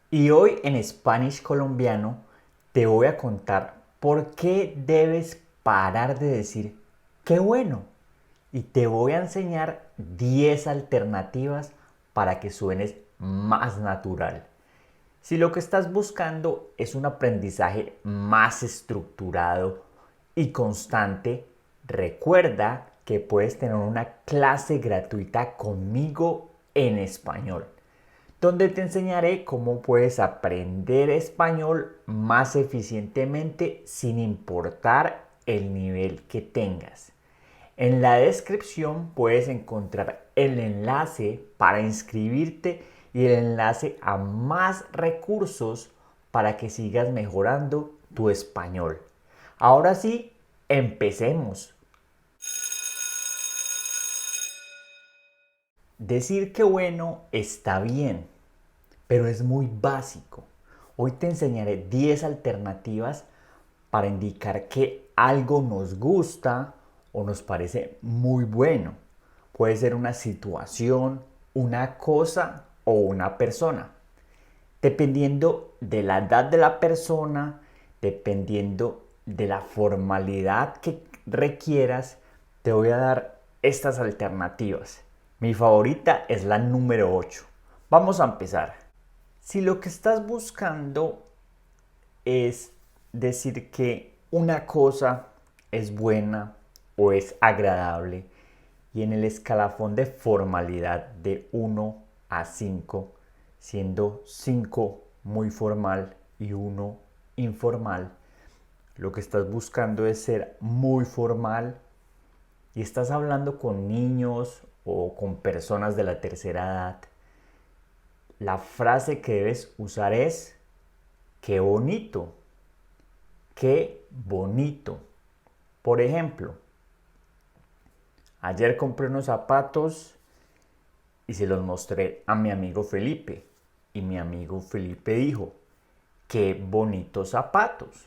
Y hoy en Spanish Colombiano te voy a contar por qué debes parar de decir qué bueno. Y te voy a enseñar 10 alternativas para que suenes más natural. Si lo que estás buscando es un aprendizaje más estructurado y constante, recuerda que puedes tener una clase gratuita conmigo en español, donde te enseñaré cómo puedes aprender español más eficientemente sin importar el nivel que tengas. En la descripción puedes encontrar el enlace para inscribirte y el enlace a más recursos para que sigas mejorando tu español. Ahora sí, empecemos. Decir que bueno está bien, pero es muy básico. Hoy te enseñaré 10 alternativas para indicar que algo nos gusta o nos parece muy bueno. Puede ser una situación, una cosa o una persona. Dependiendo de la edad de la persona, dependiendo de la formalidad que requieras, te voy a dar estas alternativas. Mi favorita es la número 8. Vamos a empezar. Si lo que estás buscando es decir que una cosa es buena o es agradable y en el escalafón de formalidad de 1 a 5, siendo 5 muy formal y 1 informal, lo que estás buscando es ser muy formal y estás hablando con niños o con personas de la tercera edad, la frase que debes usar es qué bonito. Qué bonito. Por ejemplo, ayer compré unos zapatos y se los mostré a mi amigo Felipe. Y mi amigo Felipe dijo, qué bonitos zapatos.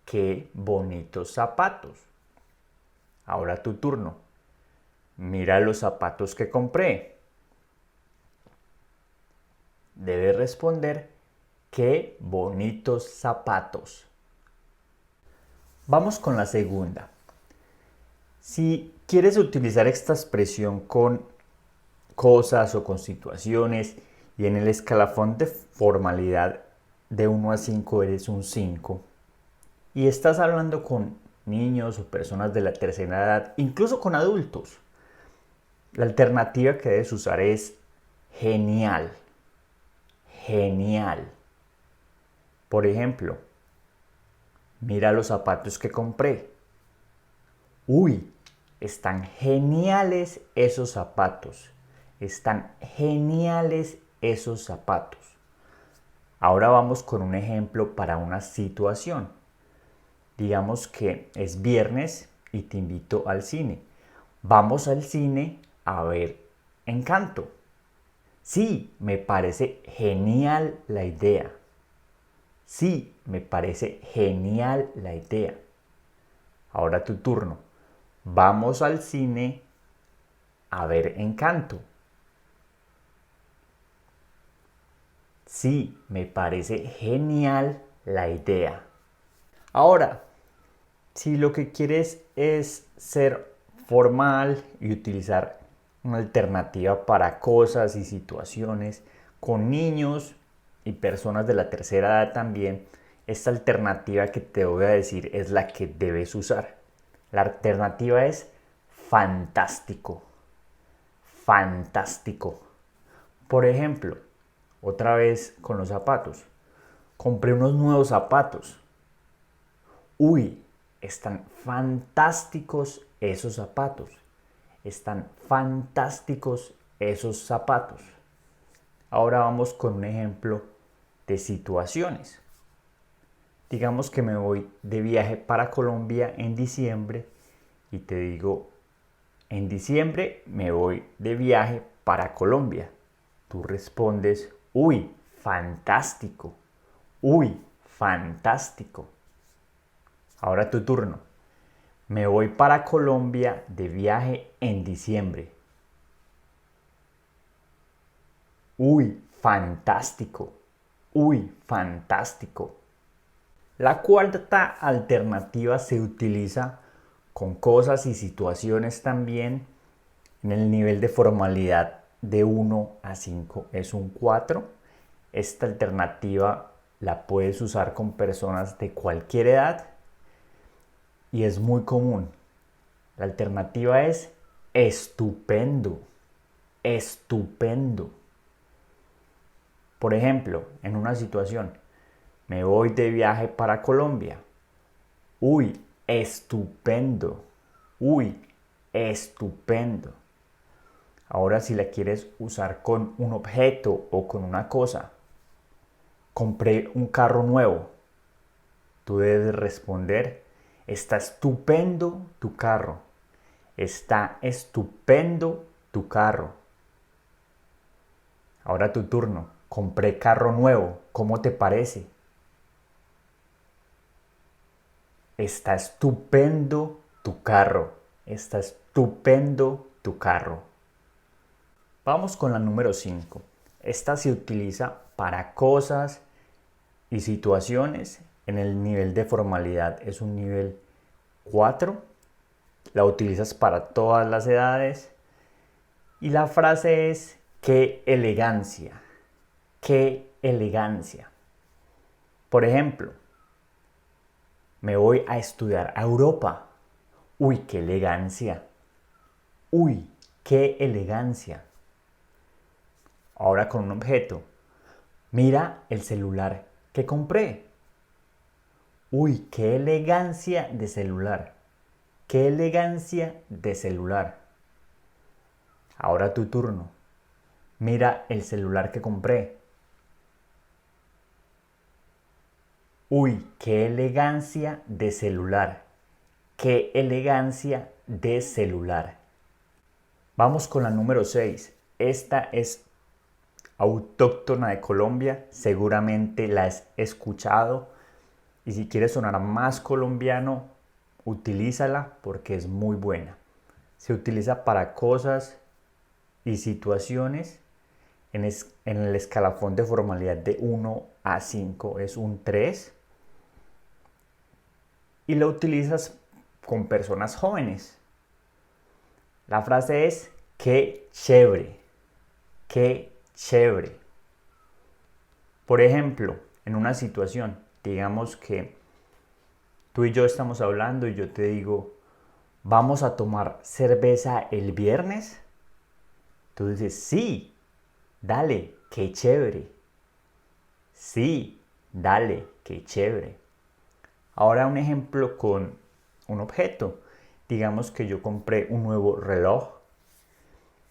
Qué bonitos zapatos. Ahora tu turno. Mira los zapatos que compré. Debes responder, qué bonitos zapatos. Vamos con la segunda. Si quieres utilizar esta expresión con cosas o con situaciones y en el escalafón de formalidad de 1 a 5 eres un 5 y estás hablando con niños o personas de la tercera edad, incluso con adultos, la alternativa que debes usar es genial. Genial. Por ejemplo, mira los zapatos que compré. Uy, están geniales esos zapatos. Están geniales esos zapatos. Ahora vamos con un ejemplo para una situación. Digamos que es viernes y te invito al cine. Vamos al cine a ver Encanto. Sí, me parece genial la idea. Sí, me parece genial la idea. Ahora tu turno. Vamos al cine a ver Encanto. Sí, me parece genial la idea. Ahora, si lo que quieres es ser formal y utilizar una alternativa para cosas y situaciones con niños y personas de la tercera edad también, esta alternativa que te voy a decir es la que debes usar. La alternativa es fantástico. Fantástico. Por ejemplo, otra vez con los zapatos. Compré unos nuevos zapatos. Uy, están fantásticos esos zapatos. Están fantásticos esos zapatos. Ahora vamos con un ejemplo de situaciones. Digamos que me voy de viaje para Colombia en diciembre y te digo, en diciembre me voy de viaje para Colombia. Tú respondes, uy, fantástico. Uy, fantástico. Ahora tu turno. Me voy para Colombia de viaje en diciembre. Uy, fantástico. Uy, fantástico. La cuarta alternativa se utiliza con cosas y situaciones también. En el nivel de formalidad de 1 a 5 es un 4. Esta alternativa la puedes usar con personas de cualquier edad y es muy común. La alternativa es estupendo, estupendo. Por ejemplo, en una situación, me voy de viaje para Colombia. Uy, estupendo. Uy, estupendo. Ahora si la quieres usar con un objeto o con una cosa, compré un carro nuevo. Tú debes responder, está estupendo tu carro. Está estupendo tu carro. Ahora tu turno. Compré carro nuevo. ¿Cómo te parece? Está estupendo tu carro. Está estupendo tu carro. Vamos con la número 5. Esta se utiliza para cosas y situaciones. En el nivel de formalidad es un nivel 4. La utilizas para todas las edades. Y la frase es, ¡qué elegancia! ¡Qué elegancia! Por ejemplo, me voy a estudiar a Europa. ¡Uy, qué elegancia! ¡Uy, qué elegancia! Ahora con un objeto. Mira el celular que compré. ¡Uy, qué elegancia de celular! ¡Qué elegancia de celular! Ahora tu turno. Mira el celular que compré. ¡Uy, qué elegancia de celular! ¡Qué elegancia de celular! Vamos con la número 6. Esta es autóctona de Colombia. Seguramente la has escuchado. Y si quieres sonar más colombiano, utilízala porque es muy buena. Se utiliza para cosas y situaciones. En el escalafón de formalidad de 1 a 5 es un 3. Y lo utilizas con personas jóvenes. La frase es, qué chévere, qué chévere. Por ejemplo, en una situación, digamos que tú y yo estamos hablando y yo te digo, ¿vamos a tomar cerveza el viernes? Tú dices, sí, dale, qué chévere. Sí, dale, qué chévere. Ahora un ejemplo con un objeto. Digamos que yo compré un nuevo reloj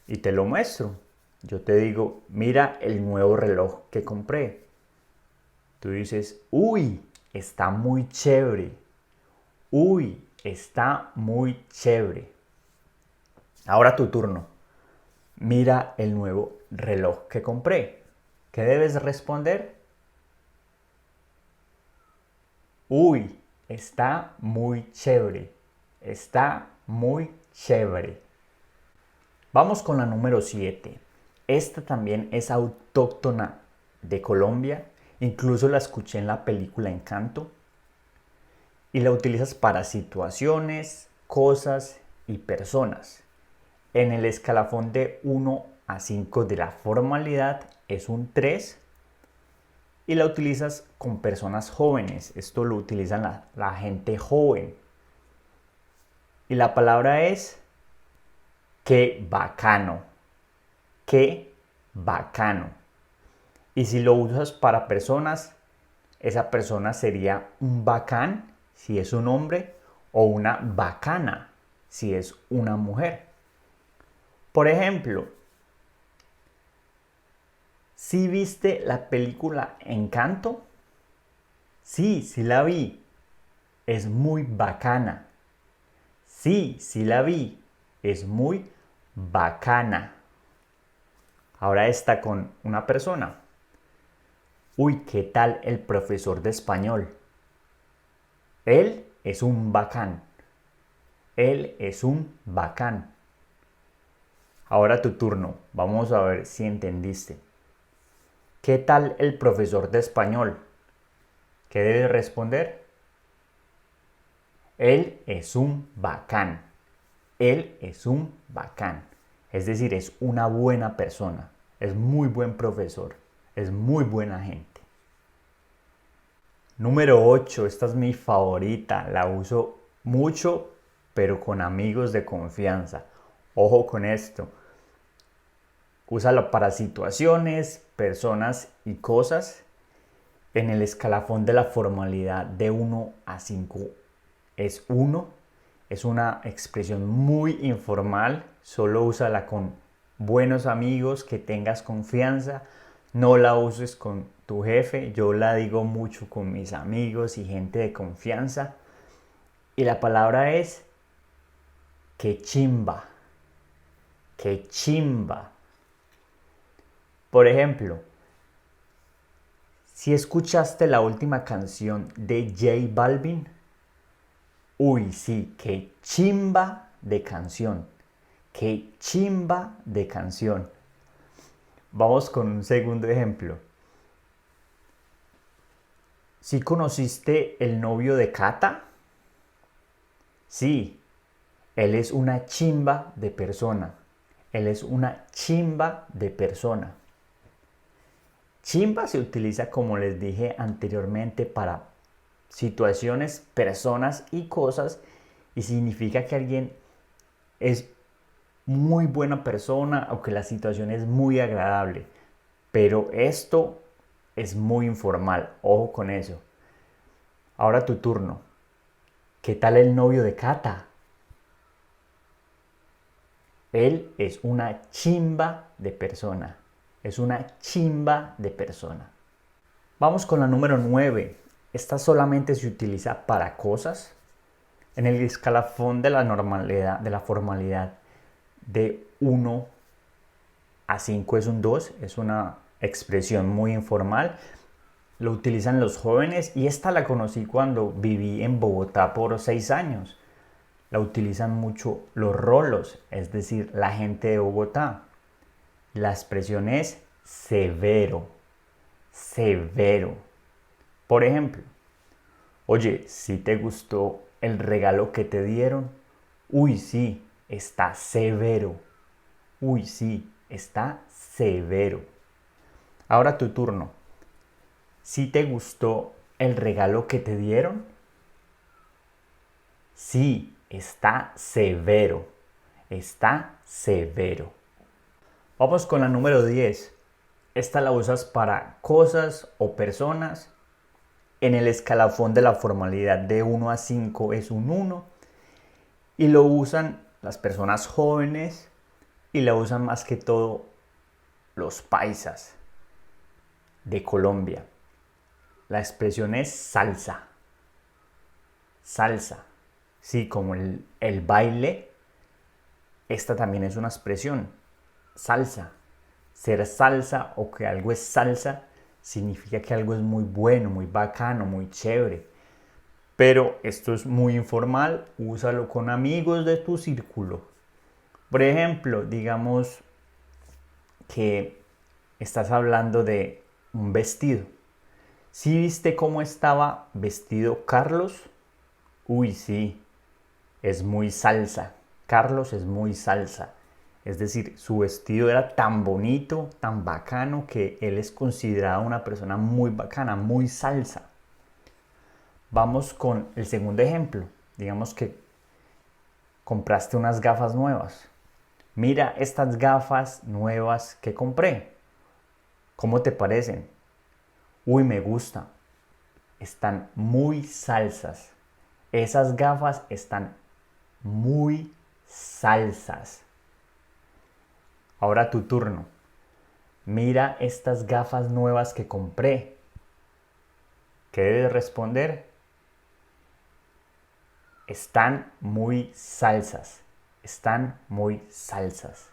y te lo muestro. Yo te digo, mira el nuevo reloj que compré. Tú dices, uy, está muy chévere. Uy, está muy chévere. Ahora tu turno. Mira el nuevo reloj que compré. ¿Qué debes responder? Uy, está muy chévere. Está muy chévere. Vamos con la número 7. Esta también es autóctona de Colombia. Incluso la escuché en la película Encanto. Y la utilizas para situaciones, cosas y personas. En el escalafón de 1 a 5 de la formalidad es un 3. Y la utilizas con personas jóvenes. Esto lo utilizan la gente joven. Y la palabra es qué bacano. Qué bacano. Y si lo usas para personas, esa persona sería un bacán si es un hombre o una bacana si es una mujer. Por ejemplo, ¿sí viste la película Encanto? Sí, sí la vi. Es muy bacana. Sí, sí la vi. Es muy bacana. Ahora está con una persona. Uy, ¿qué tal el profesor de español? Él es un bacán. Él es un bacán. Ahora tu turno. Vamos a ver si entendiste. ¿Qué tal el profesor de español? ¿Qué debes responder? Él es un bacán. Él es un bacán. Es decir, es una buena persona. Es muy buen profesor. Es muy buena gente. Número 8. Esta es mi favorita. La uso mucho, pero con amigos de confianza. Ojo con esto. Úsalo para situaciones, personas y cosas. En el escalafón de la formalidad de 1 a 5 es 1. Es una expresión muy informal. Solo úsala con buenos amigos, que tengas confianza. No la uses con tu jefe. Yo la digo mucho con mis amigos y gente de confianza. Y la palabra es que chimba. Que chimba. Por ejemplo, si escuchaste la última canción de J Balvin, uy, sí, qué chimba de canción. Qué chimba de canción. Vamos con un segundo ejemplo. ¿Sí conociste el novio de Cata? Sí, él es una chimba de persona. Él es una chimba de persona. Chimba se utiliza, como les dije anteriormente, para situaciones, personas y cosas, y significa que alguien es muy buena persona o que la situación es muy agradable. Pero esto es muy informal, ojo con eso. Ahora tu turno. ¿Qué tal el novio de Cata? Él es una chimba de persona. Es una chimba de persona. Vamos con la número 9. Esta solamente se utiliza para cosas. En el escalafón de la normalidad, de la formalidad de 1 a 5 es un 2. Es una expresión muy informal. Lo utilizan los jóvenes y esta la conocí cuando viví en Bogotá por 6 años. La utilizan mucho los rolos, es decir, la gente de Bogotá. La expresión es severo, severo. Por ejemplo, oye, si te gustó el regalo que te dieron, uy, sí, está severo. Uy, sí, está severo. Ahora tu turno. ¿Sí te gustó el regalo que te dieron? Sí, está severo. Está severo. Vamos con la número 10. Esta la usas para cosas o personas. En el escalafón de la formalidad de 1 a 5 es un 1. Y lo usan las personas jóvenes y la usan más que todo los paisas de Colombia. La expresión es salsa. Salsa. Sí, como el baile. Esta también es una expresión. Salsa. Ser salsa o que algo es salsa significa que algo es muy bueno, muy bacano, muy chévere. Pero esto es muy informal. Úsalo con amigos de tu círculo. Por ejemplo, digamos que estás hablando de un vestido. ¿Sí viste cómo estaba vestido Carlos? Uy, sí, es muy salsa. Carlos es muy salsa. Es decir, su vestido era tan bonito, tan bacano, que él es considerado una persona muy bacana, muy salsa. Vamos con el segundo ejemplo. Digamos que compraste unas gafas nuevas. Mira estas gafas nuevas que compré. ¿Cómo te parecen? Uy, me gusta. Están muy salsas. Esas gafas están muy salsas. Ahora tu turno. Mira estas gafas nuevas que compré. ¿Qué debes responder? Están muy salsas. Están muy salsas.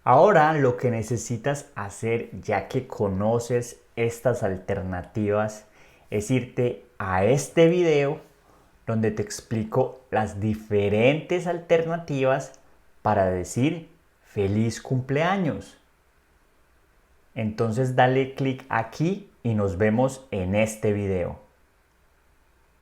Ahora lo que necesitas hacer, ya que conoces estas alternativas, es irte a este video donde te explico las diferentes alternativas para decir feliz cumpleaños. Entonces dale clic aquí y nos vemos en este video.